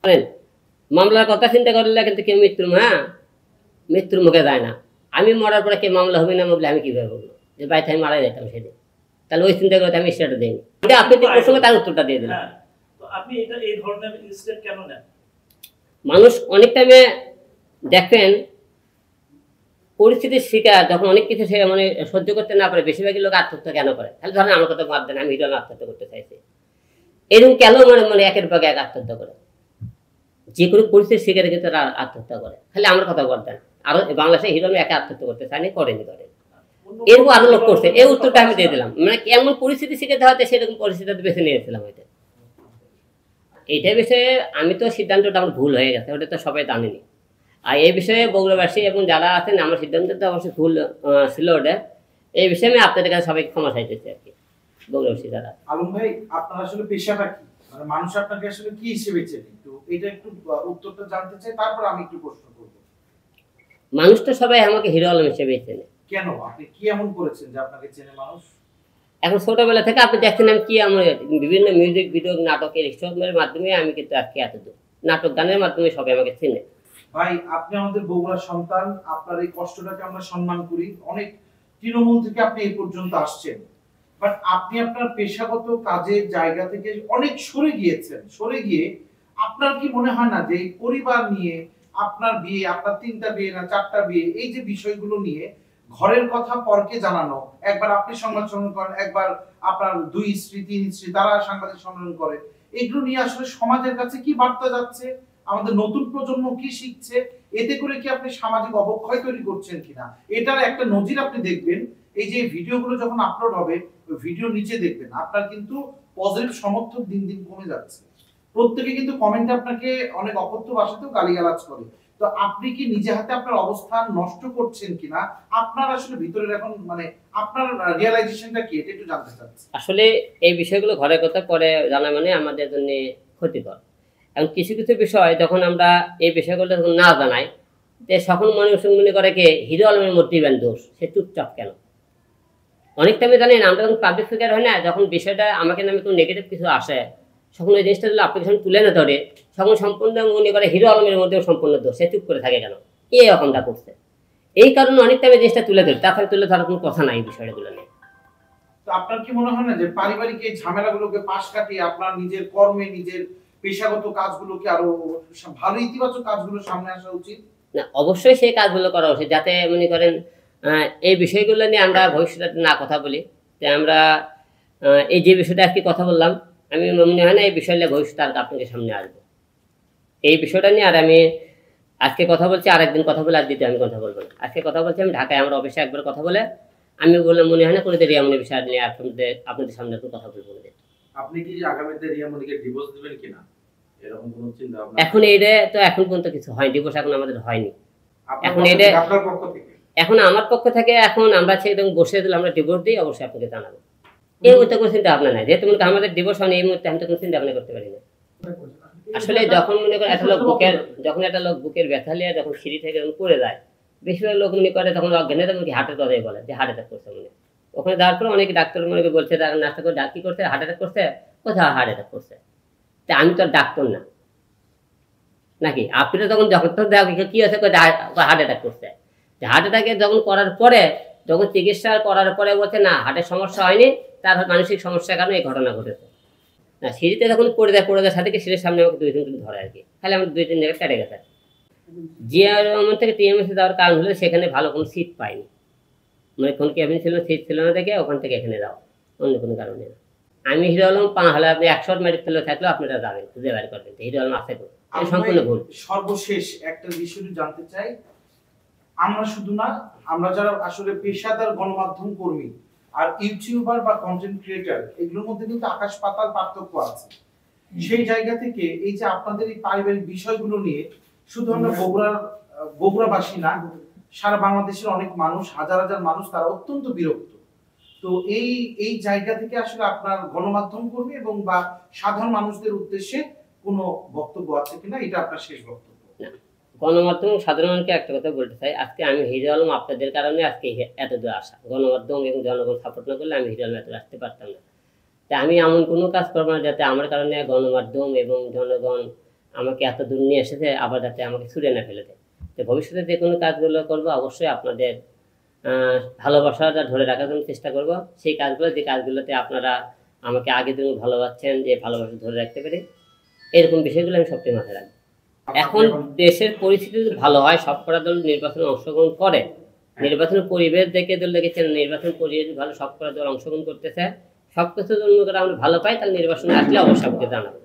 করেন মামলার কথা চিন্তা করলে কিন্তু কেউ মৃত্যুর মুখে যায় না। আমি মরার পরে কে মামলা হবে না বলে আমি কীভাবে বলবো যে বাড়িতে আমি মারা যেতাম সেদিন? তাহলে ওই চিন্তা করতে আমি স্টেটটা দিইনি। আপনি যে প্রসঙ্গে তার উত্তরটা দিয়ে দিলেন। মানুষ অনেক টাইমে দেখেন পরিস্থিতির শিকার যখন অনেক কিছু সে মানে সহ্য করতে না পারে, বেশিরভাগই লোক আত্মহত্যা কেন করে? তাহলে ধরেন আমার কথা বাদ দেন, আমি হিরো আত্মহত্যা করতে চাইছি, এরকম কেন মানে একের পর এক আত্মহত্যা করে? যে কোনো পরিস্থিতির শিকারে কিন্তু তারা আত্মহত্যা করে। খালি আমার কথা বাদ দেন, আরো বাংলাদেশে হিরো একা আত্মহত্যা করতে চায়নি, করেনি। এরকম আরো লোক করছে। এই উত্তরটা আমি দিয়ে দিলাম। মানে কেমন পরিস্থিতি শিখে হয়তো সেরকম পরিস্থিতি বেছে নিয়েছিলাম হয়তো। এইটা বিষয়ে আমি তো সিদ্ধান্তটা আমার ভুল হয়ে গেছে, ওটা তো সবাই জানেনি। আর এই বিষয়ে বগুড়াবাসী এবং যারা আছেন আমার সিদ্ধান্তটা অবশ্যই ভুল ছিল ওটা। এই বিষয়ে আমি আপনাদের কাছে সবাইকে ক্ষমা চাইতেছি আর কি, বগুড়াবাসী যারা। আলম ভাই, আপনার আসলে পেশাটা কি? মানে মানুষ আপনাকে আসলে কি হিসেবে চেনে? একটু এটা একটু উত্তরটা জানতে চাই, তারপর আমি একটু প্রশ্ন করব। মানুষ তো সবাই আমাকে হিরো আলম হিসেবে চেনে। কেন? আপনি কি এমন করেছেন যে আপনাকে চেনে মানুষ? এখন ছোটবেলা থেকে আপনি দেখছেন আমি কি আমার বিভিন্ন মিউজিক ভিডিও নাটকের এইসবের মাধ্যমে আমি কিন্তু আজকে এতদূর, নাটক গানের মাধ্যমে সবাই আমাকে চেনে। ভাই, আপনি আমাদের বগুড়ার সন্তান, আপনার এই কষ্টটাকে আমরা সম্মান করি। অনেক তৃণমূল থেকে আপনি এই পর্যন্ত আসছেন, বাট আপনি আপনার পেশাগত কাজের জায়গা থেকে অনেক সরে গিয়েছেন। সরে গিয়ে আপনার কি মনে হয় না যে এই পরিবার নিয়ে, আপনার বিয়ে, আপনার 3টা বিয়ে না 4টা বিয়ে, এই যে বিষয়গুলো নিয়ে ঘরের কথা পরকে জানানো, একবার আপনি সংবাদ সম্মেলন করেন, একবার আপনার 2 স্ত্রী 3 স্ত্রী তারা সাংবাদিক সম্মেলন করে, এগুলো নিয়ে আসলে সমাজের কাছে কি বার্তা যাচ্ছে? আমাদের নতুন প্রজন্ম কি শিখছে? এতে করে কি আপনি সামাজিক অবক্ষয় তৈরি করছেন কিনা, এটার একটা নজির আপনি দেখবেন। এই যে ভিডিওগুলো যখন আপলোড হবে, ওই ভিডিও নিচে দেখবেন আপনার কিন্তু পজিটিভ সমর্থক দিন দিন কমে যাচ্ছে। প্রত্যেকে কিন্তু কমেন্টে আপনাকে অনেক অকথ্য ভাষাতেও গালিগালাজ করে। তো আপনি কি নিজে হাতে আপনার অবস্থান নষ্ট করছেন কিনা, আপনার আসলে ভিতরের এখন মানে আপনার রিয়ালাইজেশনটা কি, এটা একটু জানতে চাচ্ছি। আসলে এই বিষয়গুলো ঘরের কথা পরে জানা মানে আমাদের জন্য ক্ষতিকর। এবং কিছু কিছু বিষয় যখন আমরা এই বিষয়গুলো যখন না জানাই, যে সকল মানুষ মনে করে কি হিরো আলমের মধ্যেই দোষ, সে চুপচাপ কেন? অনেক টাইমে জানেন আমরা যখন পাবলিক ফিগার হয় না, যখন বিষয়টা আমাকে নামে কোনো নেগেটিভ কিছু আসে, তখন ওই জিনিসটা যদি অ্যাপ্লিকেশন তুলে না ধরে, তখন সম্পূর্ণ মনে করে হিরো আলমের মধ্যেও সম্পূর্ণ দোষ, সে চুপ করে থাকে কেন, এই রকমটা করছে। এই কারণে অনেক টাইমে জিনিসটা তুলে ধরে, তাছাড়া তুলে ধরার কোনো কথা নাই এই বিষয়গুলো নিয়ে। তো আপনার কি মনে হয় না যে পারিবারিক এই ঝামেলাগুলোকে পাশ কাটিয়ে আপনার নিজের কর্মে, নিজের পেশাগত কাজগুলোকে আরো ভালো ইতিবাচক কাজগুলো সামনে আসা উচিত? না, অবশ্যই সেই কাজগুলো করা উচিত, যাতে মনে করেন এই বিষয়গুলো নিয়ে আমরা ভবিষ্যতে না কথা বলি। যে আমরা এই যে বিষয়টা আজকে কথা বললাম, আমি মনে হয় না এই বিষয় নিয়ে ভবিষ্যতে আর আপনাদের সামনে আসবো। এই বিষয়টা নিয়ে আর আমি আজকে কথা বলছি, আরেকদিন কথা বলে আর দ্বিতীয় আমি কথা বলবো না। আজকে কথা বলছি আমি ঢাকায় আমার অফিসে একবার কথা বলে আমি বলে মনে হয় না কোনো রিয়ামনির বিষয় নিয়ে আপনাদের সামনে একটু কথা বলবো। আপনি কি আগামীতে রিয়ামনিকে ডিভোর্স দিবেন কিনা, এরকম কোনো চিন্তা ভাবনা? এখন এইটা তো এখন পর্যন্ত কিছু হয়, ডিভোর্স এখন আমাদের হয়নি। এখন এটা আপনার পক্ষ থেকে, এখন আমার পক্ষ থেকে এখন আমরা সেরকম বসে দিলে আমরা ডিভোর্স দিই, অবশ্যই আপনাকে জানাবো। এই মুহূর্তে কোনো চিন্তা ভাবনা নাই, যেহেতু আমাদের ডিভোর্স হয়নি এই মুহূর্তে আমি তো কোনো চিন্তা ভাবনা করতে পারি না। আসলে যখন মনে করেন একটা লোক বুকের ব্যথা নিয়ে যখন সিঁড়ি থেকে যখন পড়ে যায়, বেশিরভাগ লোক মনে করে তখন অজ্ঞানে তখন কি হার্টের কথাই বলে যে হার্ট অ্যাটাক করছে মনে। ওখানে যাওয়ার পরে অনেক ডাক্তার মনে বলছে নাস্তা করে কি করছে, হার্ট অ্যাটাক করছে, কোথাও হার্ট অ্যাটাক করছে। তা আমি তো আর ডাক্তার না নাকি? আপনি তো তখন যখন কি হয়েছে হার্ট অ্যাটাক করছে, হার্ট অ্যাটাকে যখন করার পরে যখন চিকিৎসা করার পরে বলছে না হার্টের সমস্যা হয়নি, তার মানসিক সমস্যার কারণে এই ঘটনা ঘটেছে। না, সিঁড়িতে যখন পড়ে যায় সাথে সিঁড়ির সামনে আমাকে 2-3 দিন ধরে আর কি, খালি আমার 2-3 জায়গায় কেটে গেছে। জিয়া রহমান থেকে টিএমএসে যাওয়ার কারণ হলে সেখানে ভালো কোনো সিট পাইনি, মানে কোন কেবিন ছিল সিট ছিল না দেখে ওখান থেকে এখানে যাও, অন্য কোনো কারণে না। আমি হিরো আলম হলে আপনি 100 মেরিট ফেলে থাকলেও আপনারা যাবেন, খুঁজে বের করবেন হিরো আলম আছে। সম্পূর্ণ ভুল। সর্বশেষ একটা বিষয় জানতে চাই, আমরা শুধু না, আমরা যারা আসলে পেশাদার গণমাধ্যম কর্মী আর ইউটিউবার বা কন্টেন্ট ক্রিয়েটর, এগুলোর মধ্যে কিন্তু আকাশ পাতাল পার্থক্য আছে। সেই জায়গা থেকে এই যে আপনাদের এই পারিবারিক বিষয়গুলো নিয়ে শুধু আমরা বগুড়াবাসী না, সারা বাংলাদেশের অনেক মানুষ, হাজার হাজার মানুষ তারা অত্যন্ত বিরক্ত। তো এই জায়গা থেকে আসলে আপনার গণমাধ্যম কর্মী এবং বা সাধারণ মানুষদের উদ্দেশ্যে কোনো বক্তব্য আছে কিনা, এটা আপনার শেষ বক্তব্য। গণমাধ্যম সাধারণ মানুষকে একটা কথা বলতে চাই, আজকে আমি হিরো আলম আপনাদের কারণে আজকে এত দূর আসা। গণমাধ্যম এবং জনগণ সাপোর্ট না করলে আমি হিরো আলম এত আসতে পারতাম না। তাই আমি এমন কোনো কাজ করবো না যাতে আমার কারণে গণমাধ্যম এবং জনগণ আমাকে এত দূর নিয়ে এসেছে, আবার যাতে আমাকে ছুড়ে না ফেলে দেয়। তো ভবিষ্যতে যে কোনো কাজগুলো করবো অবশ্যই আপনাদের ভালোবাসাটা ধরে রাখার জন্য চেষ্টা করব। সেই কাজগুলো, যে কাজগুলোতে আপনারা আমাকে আগে দিন ভালোবাসছেন, যে ভালোবাসা ধরে রাখতে পারি, এরকম বিষয়গুলো আমি সবসময় মাথায় রাখবো। এখন দেশের পরিস্থিতি যদি ভালো হয়, সবকটা দল নির্বাচনে অংশগ্রহণ করে, নির্বাচনের পরিবেশ দেখে দল দেখেছেন, নির্বাচন পরিবেশ ভালো, সবকটা দল অংশগ্রহণ করতেছে, সবকিছু জন্য আমরা ভালো পাই, তাহলে নির্বাচনে আসলে অবশ্যই আমাকে জানাবো।